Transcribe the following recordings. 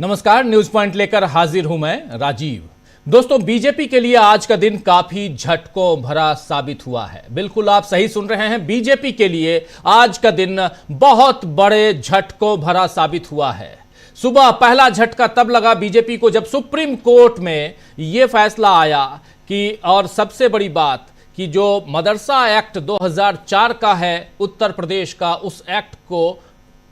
नमस्कार, news point लेकर हाजिर हूं मैं राजीव। दोस्तों, बीजेपी के लिए आज का दिन काफी झटकों भरा साबित हुआ है। बिल्कुल आप सही सुन रहे हैं, बीजेपी के लिए आज का दिन बहुत बड़े झटकों भरा साबित हुआ है। सुबह पहला झटका तब लगा बीजेपी को जब सुप्रीम कोर्ट में यह फैसला आया कि, और सबसे बड़ी बात कि जो मदरसा एक्ट 2004 का है उत्तर प्रदेश का, उस एक्ट को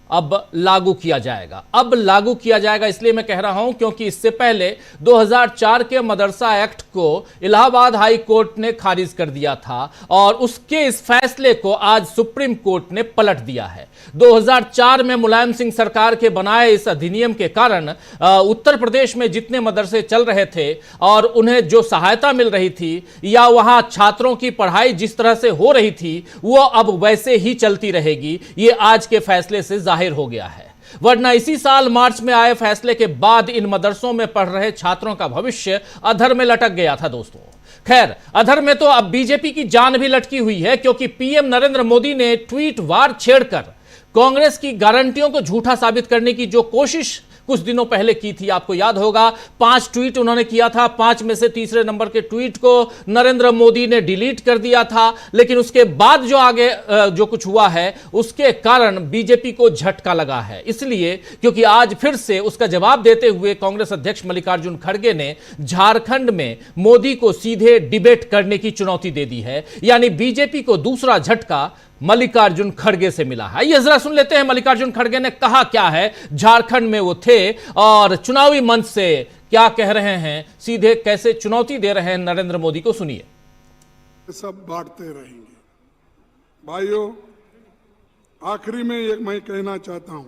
अब लागू किया जाएगा। अब लागू किया जाएगा इसलिए मैं कह रहा हूं क्योंकि इससे पहले 2004 के मदरसा एक्ट को इलाहाबाद हाई कोर्ट ने खारिज कर दिया था और उसके इस फैसले को आज सुप्रीम कोर्ट ने पलट दिया है। 2004 में मुलायम सिंह सरकार के बनाए इस अधिनियम के कारण उत्तर प्रदेश में जितने मदरसे चल रहे थे और उन्हें जो सहायता मिल रही थी या वहां छात्रों की पढ़ाई जिस तरह से हो रही थी वो अब वैसे ही चलती रहेगी, ये आज के फैसले से जाहिर हो गया है। वरना इसी साल मार्च में आए फैसले के बाद इन मदरसों में पढ़ रहे छात्रों का भविष्य अधर में लटक गया था। दोस्तों, खैर अधर में तो अब बीजेपी की जान भी लटकी हुई है क्योंकि पीएम नरेंद्र मोदी ने ट्वीट वार छेड़कर कांग्रेस की गारंटियों को झूठा साबित करने की जो कोशिश कुछ दिनों पहले की थी, आपको याद होगा 5 ट्वीट उन्होंने किया था। 5 में से तीसरे नंबर के ट्वीट को नरेंद्र मोदी ने डिलीट कर दिया था, लेकिन उसके बाद जो आगे जो कुछ हुआ है उसके कारण बीजेपी को झटका लगा है। इसलिए क्योंकि आज फिर से उसका जवाब देते हुए कांग्रेस अध्यक्ष मल्लिकार्जुन खड़गे ने झारखंड में मोदी को सीधे डिबेट करने की चुनौती दे दी है। यानी बीजेपी को दूसरा झटका मल्लिकार्जुन खड़गे से मिला है। ये जरा सुन लेते हैं मल्लिकार्जुन खड़गे ने कहा क्या है। झारखंड में वो थे और चुनावी मंच से क्या कह रहे हैं, सीधे कैसे चुनौती दे रहे हैं नरेंद्र मोदी को, सुनिए। सब बांटते रहेंगे भाइयों। आखिरी में एक मैं कहना चाहता हूं,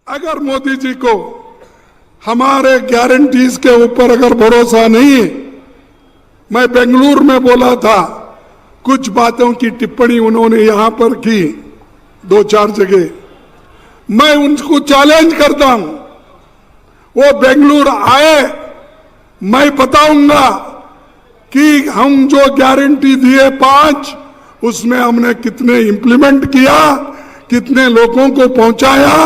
अगर मोदी जी को हमारे गारंटीज के ऊपर अगर भरोसा नहीं है, मैं बेंगलुरु में बोला था, कुछ बातों की टिप्पणी उन्होंने यहां पर की 2-4 जगह, मैं उनको चैलेंज करता हूं, वो बेंगलुरु आए, मैं बताऊंगा कि हम जो गारंटी दिए 5, उसमें हमने कितने इंप्लीमेंट किया, कितने लोगों को पहुंचाया,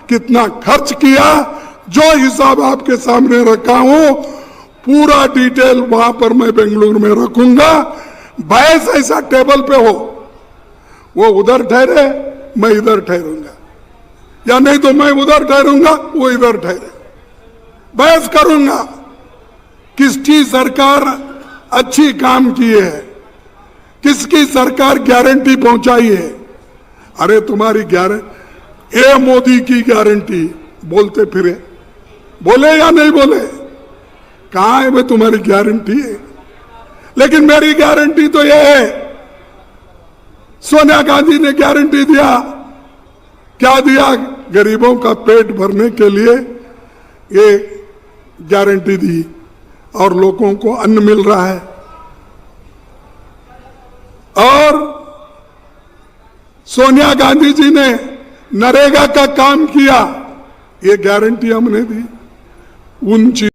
कितना खर्च किया। जो हिसाब आपके सामने रखा हूं पूरा डिटेल वहां पर मैं बेंगलुरु में रखूंगा। बहस ऐसा टेबल पे हो, वो उधर ठहरे मैं इधर ठहरूंगा, या नहीं तो मैं उधर ठहरूंगा वो इधर ठहरे। बहस करूंगा किसकी सरकार अच्छी काम की है, किसकी सरकार गारंटी पहुंचाई है। अरे तुम्हारी गारंटी, ए मोदी की गारंटी बोलते फिरे, बोले या नहीं बोले, कहां है भाई तुम्हारी गारंटी है। लेकिन मेरी गारंटी तो यह है, सोनिया गांधी ने गारंटी दिया, क्या दिया, गरीबों का पेट भरने के लिए ये गारंटी दी और लोगों को अन्न मिल रहा है। और सोनिया गांधी जी ने नरेगा का काम किया, ये गारंटी हमने दी। उन चीज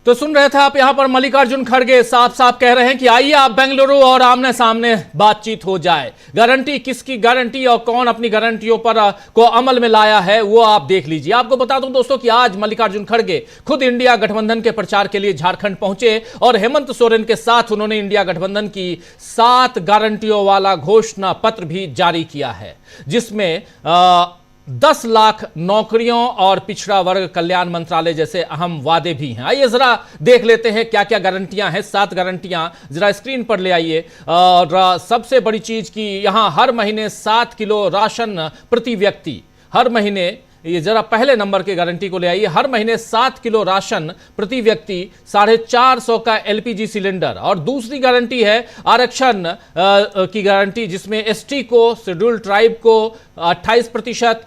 तो सुन रहे थे आप, यहां पर मल्लिकार्जुन खड़गे साफ साफ कह रहे हैं कि आइए आप बेंगलुरु और आमने सामने बातचीत हो जाए। गारंटी किसकी गारंटी और कौन अपनी गारंटियों पर को अमल में लाया है वो आप देख लीजिए। आपको बता दूं दोस्तों कि आज मल्लिकार्जुन खड़गे खुद इंडिया गठबंधन के प्रचार के लिए झारखंड पहुंचे और हेमंत सोरेन के साथ उन्होंने इंडिया गठबंधन की 7 गारंटियों वाला घोषणा पत्र भी जारी किया है, जिसमें 10 लाख नौकरियों और पिछड़ा वर्ग कल्याण मंत्रालय जैसे अहम वादे भी हैं। आइए जरा देख लेते हैं क्या क्या गारंटियां हैं। 7 गारंटियां जरा स्क्रीन पर ले आइए। और सबसे बड़ी चीज कि यहां हर महीने 7 किलो राशन प्रति व्यक्ति, हर महीने, ये जरा पहले नंबर की गारंटी को ले आइए, हर महीने 7 किलो राशन प्रति व्यक्ति, 450 का एलपीजी सिलेंडर। और दूसरी गारंटी है आरक्षण की गारंटी, जिसमें एसटी को, शेड्यूल ट्राइब को 28%,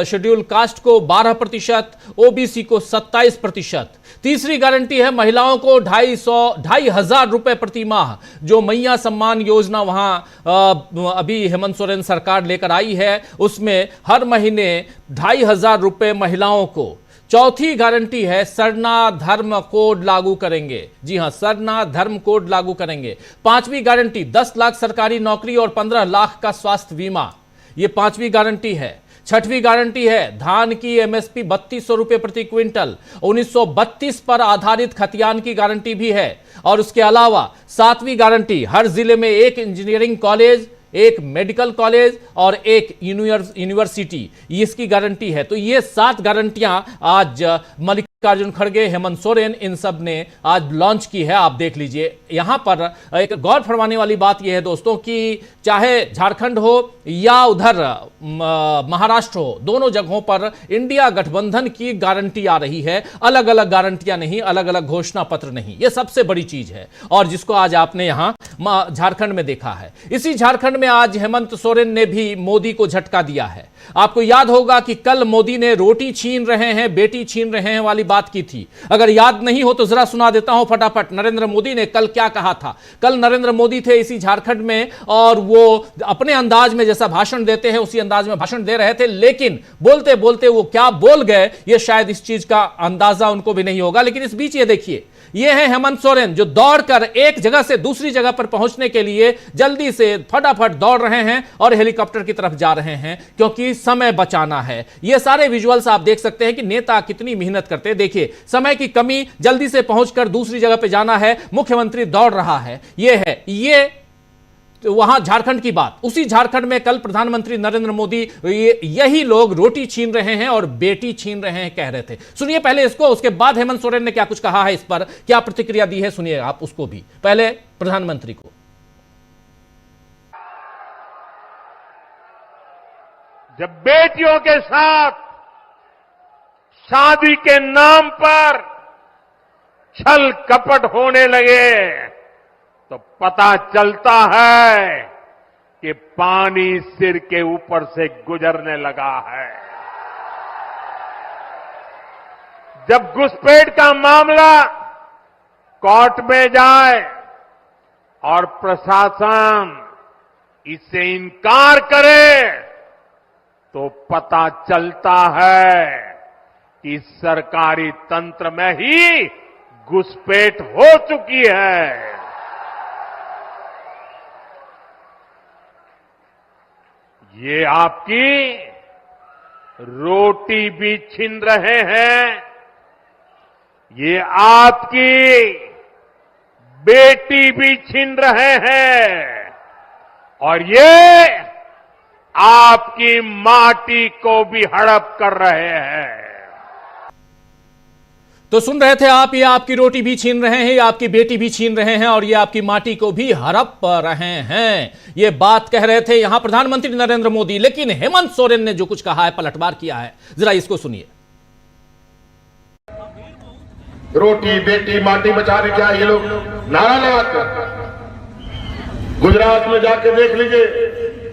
शेड्यूल कास्ट को 12%, ओबीसी को 27%। तीसरी गारंटी है महिलाओं को 2,500 रुपए प्रति माह, जो मैया सम्मान योजना वहां अभी हेमंत सोरेन सरकार लेकर आई है, उसमें हर महीने 2,500 रुपए महिलाओं को। चौथी गारंटी है सरना धर्म कोड लागू करेंगे। जी हां, सरना धर्म कोड लागू करेंगे। पांचवी गारंटी 10 लाख सरकारी नौकरी और 15 लाख का स्वास्थ्य बीमा, ये पांचवी गारंटी है। छठवीं गारंटी है धान की एमएसपी 3200 रुपए प्रति क्विंटल। 1932 पर आधारित खतियान की गारंटी भी है। और उसके अलावा सातवीं गारंटी, हर जिले में एक इंजीनियरिंग कॉलेज, एक मेडिकल कॉलेज और एक यूनिवर्सिटी, इसकी गारंटी है। तो ये 7 गारंटियां आज मल्लिकार्जुन खड़गे, हेमंत सोरेन, इन सब ने आज लॉन्च की है। आप देख लीजिए। यहां पर एक गौर फरमाने वाली बात यह है दोस्तों कि चाहे झारखंड हो या उधर महाराष्ट्र हो, दोनों जगहों पर इंडिया गठबंधन की गारंटी आ रही है। अलग अलग गारंटियां नहीं, अलग अलग घोषणा पत्र नहीं। यह सबसे बड़ी चीज है और जिसको आज आपने यहां झारखंड में देखा है। इसी झारखंड में आज हेमंत सोरेन ने भी मोदी को झटका दिया है। आपको याद होगा कि कल मोदी ने रोटी छीन रहे हैं, बेटी छीन रहे हैं वाली बात की थी। अगर याद नहीं हो तो जरा सुना देता हूं फटाफट। नरेंद्र मोदी ने कल क्या कहा था। कल नरेंद्र मोदी थे इसी झारखंड में और वो अपने अंदाज में जैसा भाषण देते हैं उसी अंदाज में भाषण दे रहे थे, लेकिन बोलते बोलते वो क्या बोल गए ये शायद इस चीज का अंदाजा उनको भी नहीं होगा। लेकिन इस बीच ये देखिए, ये है हेमंत सोरेन जो दौड़कर एक जगह से दूसरी जगह पर पहुंचने के लिए जल्दी से फटाफट दौड़ रहे हैं और हेलीकॉप्टर की तरफ जा रहे हैं क्योंकि समय बचाना है। ये सारे विजुअल्स आप देख सकते हैं कि नेता कितनी मेहनत करते हैं। देखिए, समय की कमी, जल्दी से पहुंचकर दूसरी जगह पे जाना है, मुख्यमंत्री दौड़ रहा है। ये तो वहां झारखंड की बात। उसी झारखंड में कल प्रधानमंत्री नरेंद्र मोदी यही लोग रोटी छीन रहे हैं और बेटी छीन रहे हैं कह रहे थे। सुनिए पहले इसको, उसके बाद हेमंत सोरेन ने क्या कुछ कहा है, इस पर क्या प्रतिक्रिया दी है, सुनिए आप उसको भी। पहले प्रधानमंत्री को। जब बेटियों के साथ शादी के नाम पर छल कपट होने लगे तो पता चलता है कि पानी सिर के ऊपर से गुजरने लगा है। जब घुसपैठ का मामला कोर्ट में जाए और प्रशासन इससे इनकार करे तो पता चलता है कि सरकारी तंत्र में ही घुसपैठ हो चुकी है। ये आपकी रोटी भी छीन रहे हैं, ये आपकी बेटी भी छीन रहे हैं और ये आपकी माटी को भी हड़प कर रहे हैं। तो सुन रहे थे आप, ये आपकी रोटी भी छीन रहे हैं, ये आपकी बेटी भी छीन रहे हैं और ये आपकी माटी को भी हड़प रहे हैं। ये बात कह रहे थे यहां प्रधानमंत्री नरेंद्र मोदी। लेकिन हेमंत सोरेन ने जो कुछ कहा है, पलटवार किया है, जरा इसको सुनिए। रोटी बेटी माटी बचाने क्या ये लोग नारा लगाते। गुजरात में जाके देख लीजिए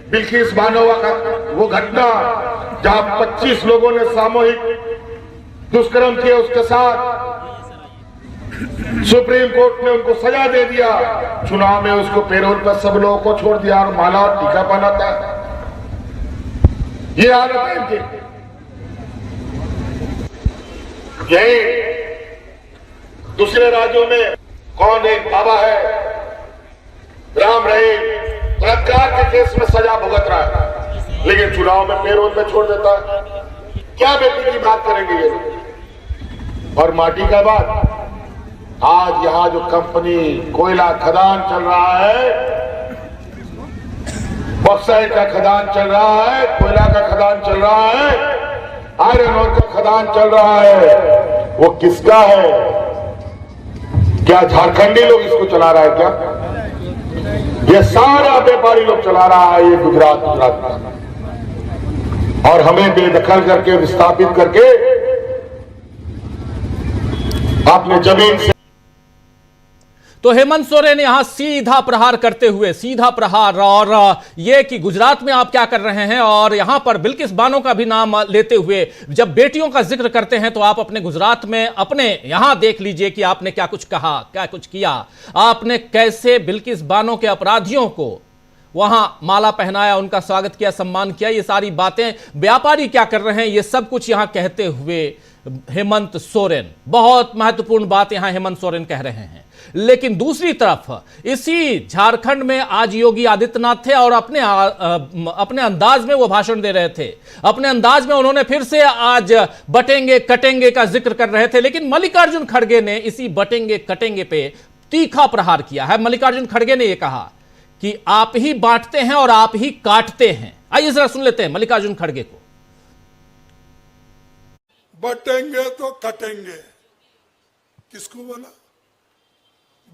बिल्किस बानोवा का वो घटना जहां 25 लोगों ने सामूहिक दुष्कर्म किए, उसके साथ सुप्रीम कोर्ट ने उनको सजा दे दिया। चुनाव में उसको पेरोल पर सब लोगों को छोड़ दिया और माला और टीका पहना था। ये हालत है इनकी। यही दूसरे राज्यों में कौन एक बाबा है, राम रहीम, बलात्कार के केस में सजा भुगत रहा है लेकिन चुनाव में पेरोल पे छोड़ देता है। क्या बेटी की बात करेंगे ये लोग। और माटी का बात, आज यहां जो कंपनी कोयला खदान चल रहा है, बॉक्साइट का खदान चल रहा है, कोयला का खदान चल रहा है, आयरन ओर का खदान चल रहा है, वो किसका है? क्या झारखंडी लोग इसको चला रहा है क्या? ये सारा व्यापारी लोग चला रहा है, ये गुजरात का। और हमें बेदखल करके विस्थापित करके अपने जमीन से। तो हेमंत सोरेन यहां सीधा प्रहार करते हुए, सीधा प्रहार, और यह कि गुजरात में आप क्या कर रहे हैं, और यहां पर बिल्किस बानो का भी नाम लेते हुए जब बेटियों का जिक्र करते हैं तो आप अपने गुजरात में, अपने यहां देख लीजिए कि आपने क्या कुछ कहा, क्या कुछ किया। आपने कैसे बिल्किस बानो के अपराधियों को वहां माला पहनाया, उनका स्वागत किया, सम्मान किया। ये सारी बातें व्यापारी क्या कर रहे हैं, ये सब कुछ यहां कहते हुए हेमंत सोरेन, बहुत महत्वपूर्ण बात यहां हेमंत सोरेन कह रहे हैं। लेकिन दूसरी तरफ इसी झारखंड में आज योगी आदित्यनाथ थे और अपने अंदाज में वो भाषण दे रहे थे। अपने अंदाज में उन्होंने फिर से आज बटेंगे कटेंगे का जिक्र कर रहे थे, लेकिन मल्लिकार्जुन खड़गे ने इसी बटेंगे कटेंगे पे तीखा प्रहार किया है। मल्लिकार्जुन खड़गे ने यह कहा कि आप ही बांटते हैं और आप ही काटते हैं। आइए जरा सुन लेते हैं मल्लिकार्जुन खड़गे को। बटेंगे तो कटेंगे, किसको बोला?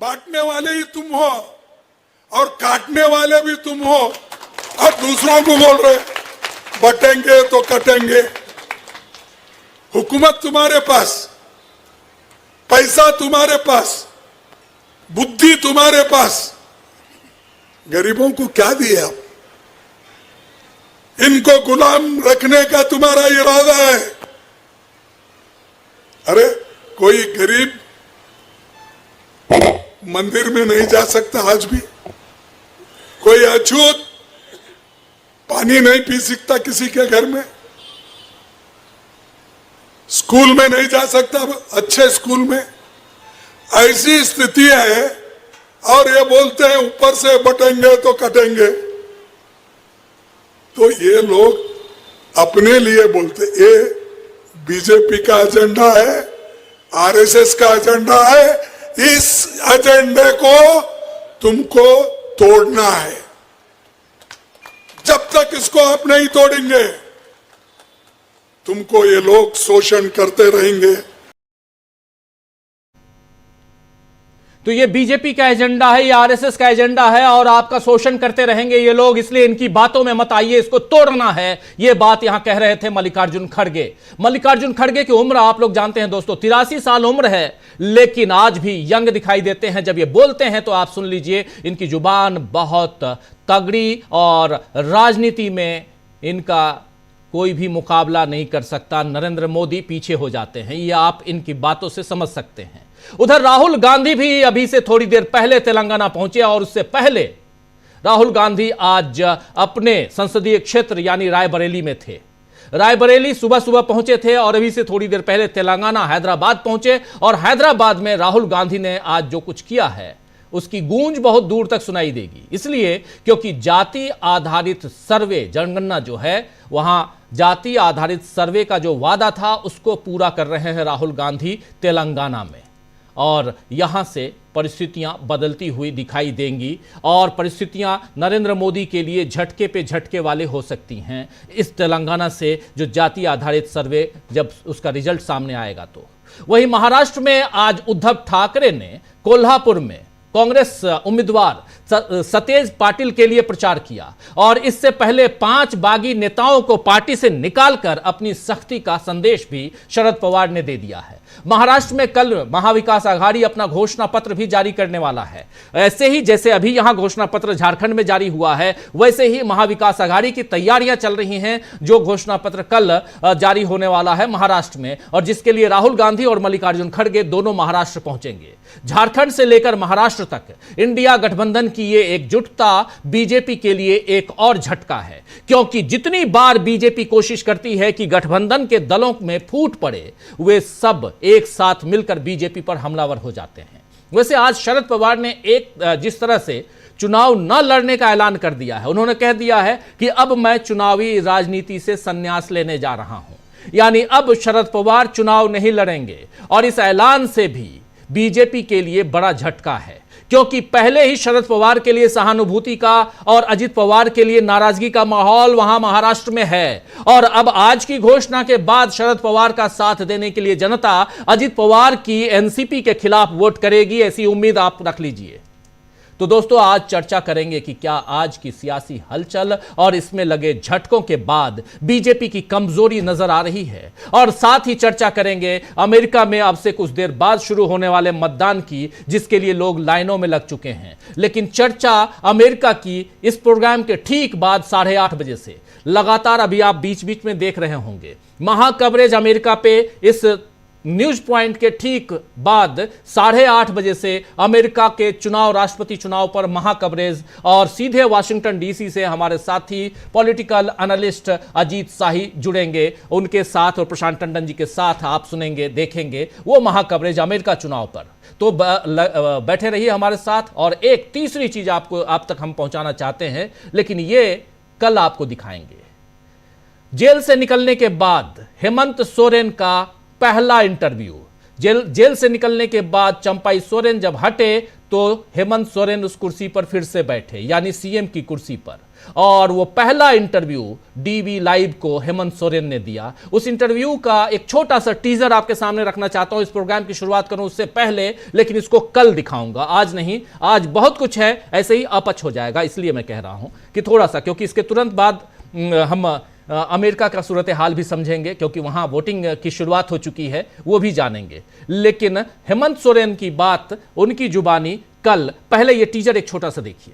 बांटने वाले ही तुम हो और काटने वाले भी तुम हो, और दूसरों को बोल रहे बटेंगे तो कटेंगे। हुकूमत तुम्हारे पास, पैसा तुम्हारे पास, बुद्धि तुम्हारे पास, गरीबों को क्या दिया? इनको गुलाम रखने का तुम्हारा इरादा है। अरे कोई गरीब मंदिर में नहीं जा सकता आज भी, कोई अछूत पानी नहीं पी सकता किसी के घर में, स्कूल में नहीं जा सकता अच्छे स्कूल में। ऐसी स्थिति है और ये बोलते हैं ऊपर से बटेंगे तो कटेंगे। तो ये लोग अपने लिए बोलते, ये बीजेपी का एजेंडा है, आरएसएस का एजेंडा है। इस एजेंडे को तुमको तोड़ना है। जब तक इसको आप नहीं तोड़ेंगे तुमको ये लोग शोषण करते रहेंगे। तो ये बीजेपी का एजेंडा है, ये आरएसएस का एजेंडा है और आपका शोषण करते रहेंगे ये लोग, इसलिए इनकी बातों में मत आइए, इसको तोड़ना है। ये बात यहां कह रहे थे मल्लिकार्जुन खड़गे। मल्लिकार्जुन खड़गे की उम्र आप लोग जानते हैं दोस्तों, 83 साल उम्र है, लेकिन आज भी यंग दिखाई देते हैं। जब ये बोलते हैं तो आप सुन लीजिए, इनकी जुबान बहुत तगड़ी और राजनीति में इनका कोई भी मुकाबला नहीं कर सकता। नरेंद्र मोदी पीछे हो जाते हैं, ये आप इनकी बातों से समझ सकते हैं। उधर राहुल गांधी भी अभी से थोड़ी देर पहले तेलंगाना पहुंचे और उससे पहले राहुल गांधी आज अपने संसदीय क्षेत्र यानी रायबरेली में थे। रायबरेली सुबह सुबह पहुंचे थे और अभी से थोड़ी देर पहले तेलंगाना हैदराबाद पहुंचे और हैदराबाद में राहुल गांधी ने आज जो कुछ किया है उसकी गूंज बहुत दूर तक सुनाई देगी। इसलिए क्योंकि जाति आधारित सर्वे जनगणना जो है, वहां जाति आधारित सर्वे का जो वादा था उसको पूरा कर रहे हैं राहुल गांधी तेलंगाना में, और यहां से परिस्थितियां बदलती हुई दिखाई देंगी और परिस्थितियां नरेंद्र मोदी के लिए झटके पे झटके वाले हो सकती हैं इस तेलंगाना से जो जाति आधारित सर्वे जब उसका रिजल्ट सामने आएगा तो। वहीं महाराष्ट्र में आज उद्धव ठाकरे ने कोल्हापुर में कांग्रेस उम्मीदवार सतेज पाटिल के लिए प्रचार किया और इससे पहले 5 बागी नेताओं को पार्टी से निकालकर अपनी सख्ती का संदेश भी शरद पवार ने दे दिया है। महाराष्ट्र में कल महाविकास आघाड़ी अपना घोषणा पत्र भी जारी करने वाला है। ऐसे ही जैसे अभी यहां घोषणा पत्र झारखंड में जारी हुआ है, वैसे ही महाविकास आघाड़ी की तैयारियां चल रही हैं जो घोषणा पत्र कल जारी होने वाला है महाराष्ट्र में, और जिसके लिए राहुल गांधी और मल्लिकार्जुन खड़गे दोनों महाराष्ट्र पहुंचेंगे। झारखंड से लेकर महाराष्ट्र तक इंडिया गठबंधन की ये एकजुटता बीजेपी के लिए एक और झटका है, क्योंकि जितनी बार बीजेपी कोशिश करती है कि गठबंधन के दलों में फूट पड़े, वे सब एक साथ मिलकर बीजेपी पर हमलावर हो जाते हैं। वैसे आज शरद पवार ने जिस तरह से चुनाव न लड़ने का ऐलान कर दिया है, उन्होंने कह दिया है कि अब मैं चुनावी राजनीति से संन्यास लेने जा रहा हूं, यानी अब शरद पवार चुनाव नहीं लड़ेंगे। और इस ऐलान से भी बीजेपी के लिए बड़ा झटका है, क्योंकि पहले ही शरद पवार के लिए सहानुभूति का और अजित पवार के लिए नाराजगी का माहौल वहां महाराष्ट्र में है, और अब आज की घोषणा के बाद शरद पवार का साथ देने के लिए जनता अजित पवार की एनसीपी के खिलाफ वोट करेगी, ऐसी उम्मीद आप रख लीजिए। तो दोस्तों आज चर्चा करेंगे कि क्या आज की सियासी हलचल और इसमें लगे झटकों के बाद बीजेपी की कमजोरी नजर आ रही है, और साथ ही चर्चा करेंगे अमेरिका में अब से कुछ देर बाद शुरू होने वाले मतदान की, जिसके लिए लोग लाइनों में लग चुके हैं। लेकिन चर्चा अमेरिका की इस प्रोग्राम के ठीक बाद 8:30 बजे से लगातार, अभी आप बीच बीच में देख रहे होंगे, महा कवरेज अमेरिका पे इस न्यूज पॉइंट के ठीक बाद 8:30 बजे से अमेरिका के चुनाव, राष्ट्रपति चुनाव पर महा कवरेज, और सीधे वाशिंगटन डीसी से हमारे साथी पॉलिटिकल एनालिस्ट अजीत शाही जुड़ेंगे। उनके साथ और प्रशांत टंडन जी के साथ आप सुनेंगे, देखेंगे वो महा कवरेज अमेरिका चुनाव पर। तो बैठे रहिए हमारे साथ। और एक तीसरी चीज आप तक हम पहुंचाना चाहते हैं, लेकिन ये कल आपको दिखाएंगे। जेल से निकलने के बाद हेमंत सोरेन का पहला इंटरव्यू। जेल से निकलने के बाद चंपाई सोरेन जब हटे तो हेमंत सोरेन उस कुर्सी पर फिर से बैठे, यानी सीएम की कुर्सी पर, और वो पहला इंटरव्यू डीवी लाइव को हेमंत सोरेन ने दिया। उस इंटरव्यू का एक छोटा सा टीजर आपके सामने रखना चाहता हूं। इस प्रोग्राम की शुरुआत करूं उससे पहले, लेकिन इसको कल दिखाऊंगा, आज नहीं। आज बहुत कुछ है, ऐसे ही अपच हो जाएगा, इसलिए मैं कह रहा हूं कि थोड़ा सा, क्योंकि इसके तुरंत बाद हम अमेरिका का सूरत हाल भी समझेंगे, क्योंकि वहां वोटिंग की शुरुआत हो चुकी है, वो भी जानेंगे। लेकिन हेमंत सोरेन की बात, उनकी जुबानी कल, पहले ये टीजर एक छोटा सा देखिए।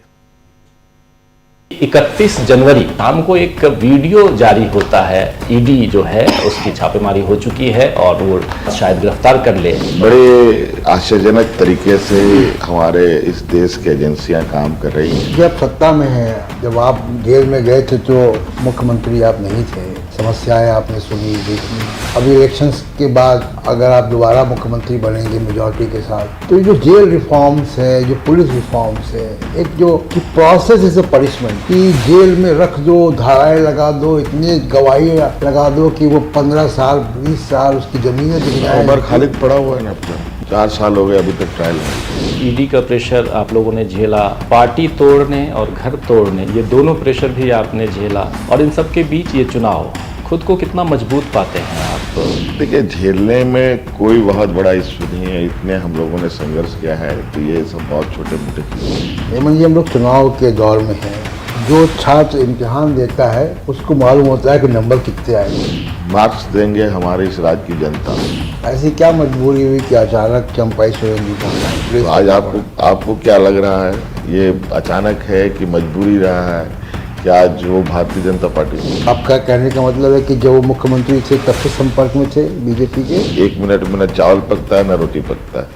31 जनवरी शाम को एक वीडियो जारी होता है। ईडी जो है उसकी छापेमारी हो चुकी है और वो शायद गिरफ्तार कर ले। बड़े आश्चर्यजनक तरीके से हमारे इस देश की एजेंसियां काम कर रही हैं। जब सत्ता में है, जब आप जेल में गए थे तो मुख्यमंत्री आप नहीं थे, समस्याएं आपने सुनी, देखी। अभी इलेक्शंस के बाद अगर आप दोबारा मुख्यमंत्री बनेंगे मेजॉरिटी के साथ, तो ये जो जेल रिफॉर्म्स है, जो पुलिस रिफॉर्म्स है, एक जो प्रोसेस इज अ पनिशमेंट, कि जेल में रख दो, धाराएं लगा दो, इतनी गवाही लगा दो कि वो 15 साल 20 साल उसकी जमीनें बिक जाए। उमर खालिद पड़ा हुआ है ना, अपना 4 साल हो गए अभी तक ट्रायल में। ईडी का प्रेशर आप लोगों ने झेला, पार्टी तोड़ने और घर तोड़ने, ये दोनों प्रेशर भी आपने झेला, और इन सब के बीच ये चुनाव, खुद को कितना मजबूत पाते हैं आप? देखिए, झेलने में कोई बहुत बड़ा इश्यू नहीं है, इतने हम लोगों ने संघर्ष किया है, तो ये सब बहुत छोटे मोटे चीज़। हेमंत जी, हम लोग चुनाव के दौर में हैं। जो छात्र इम्तिहान देता है उसको मालूम होता है कि नंबर कितने आएंगे। मार्क्स देंगे हमारे इस राज्य की जनता। ऐसी क्या मजबूरी हुई कि अचानक चंपाई सोरेन जी को? तो आज आपको क्या लग रहा है, ये अचानक है कि मजबूरी रहा है कि आज वो भारतीय जनता पार्टी? आपका कहने का मतलब है कि जब वो मुख्यमंत्री थे तब से संपर्क में थे बीजेपी के? 1 मिनट में न चावल पकता है न रोटी पकता है।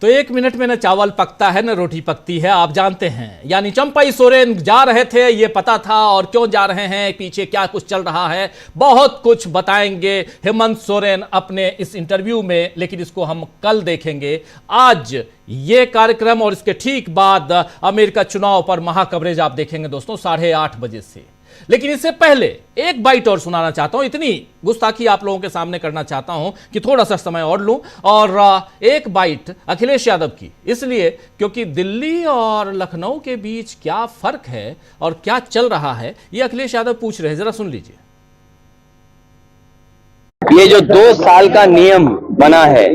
तो 1 मिनट में न चावल पकता है न रोटी पकती है, आप जानते हैं। यानी चंपाई सोरेन जा रहे थे, ये पता था, और क्यों जा रहे हैं, पीछे क्या कुछ चल रहा है, बहुत कुछ बताएंगे हेमंत सोरेन अपने इस इंटरव्यू में, लेकिन इसको हम कल देखेंगे। आज ये कार्यक्रम और इसके ठीक बाद अमेरिका चुनाव पर महा कवरेज आप देखेंगे दोस्तों 8:30 बजे से। लेकिन इससे पहले एक बाइट और सुनाना चाहता हूं, इतनी गुस्ताखी आप लोगों के सामने करना चाहता हूं कि थोड़ा सा समय और लूं। और एक बाइट अखिलेश यादव की, इसलिए क्योंकि दिल्ली और लखनऊ के बीच क्या फर्क है और क्या चल रहा है, ये अखिलेश यादव पूछ रहे हैं, जरा सुन लीजिए। ये जो 2 साल का नियम बना है,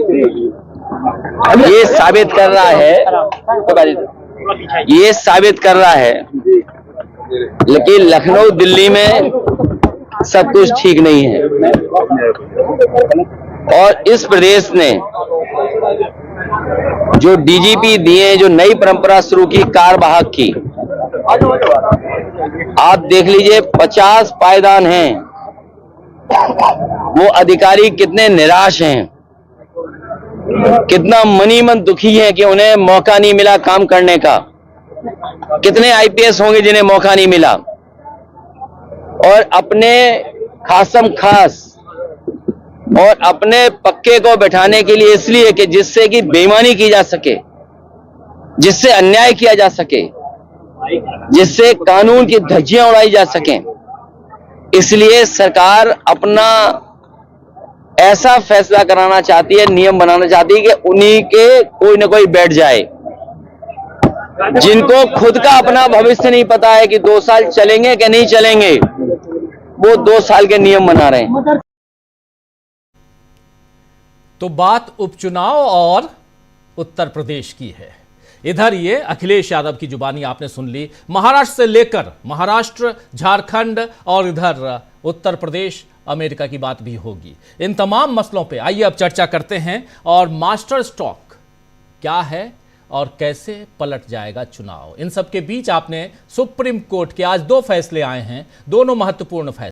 ये साबित कर रहा है लेकिन लखनऊ दिल्ली में सब कुछ ठीक नहीं है। और इस प्रदेश ने जो डीजीपी दिए, जो नई परंपरा शुरू की कार्यवाहक की, आप देख लीजिए 50 पायदान हैं। वो अधिकारी कितने निराश हैं, कितना मनी मन दुखी है कि उन्हें मौका नहीं मिला काम करने का। कितने आईपीएस होंगे जिन्हें मौका नहीं मिला, और अपने खासम खास और अपने पक्के को बैठाने के लिए, इसलिए कि जिससे कि बेईमानी की जा सके, जिससे अन्याय किया जा सके, जिससे कानून की धज्जियां उड़ाई जा सकें, इसलिए सरकार अपना ऐसा फैसला कराना चाहती है, नियम बनाना चाहती है कि उन्हीं के कोई ना कोई बैठ जाए, जिनको खुद का अपना भविष्य नहीं पता है कि 2 साल चलेंगे कि नहीं चलेंगे, वो 2 साल के नियम बना रहे हैं। तो बात उपचुनाव और उत्तर प्रदेश की है। इधर ये अखिलेश यादव की जुबानी आपने सुन ली, महाराष्ट्र से लेकर महाराष्ट्र, झारखंड और इधर उत्तर प्रदेश, अमेरिका की बात भी होगी। इन तमाम मसलों पे आइए अब चर्चा करते हैं। और मास्टर स्ट्रोक क्या है और कैसे पलट जाएगा चुनाव, इन सब के बीच आपने सुप्रीम कोर्ट के आज 2 फैसले आए हैं, दोनों महत्वपूर्ण फैसले।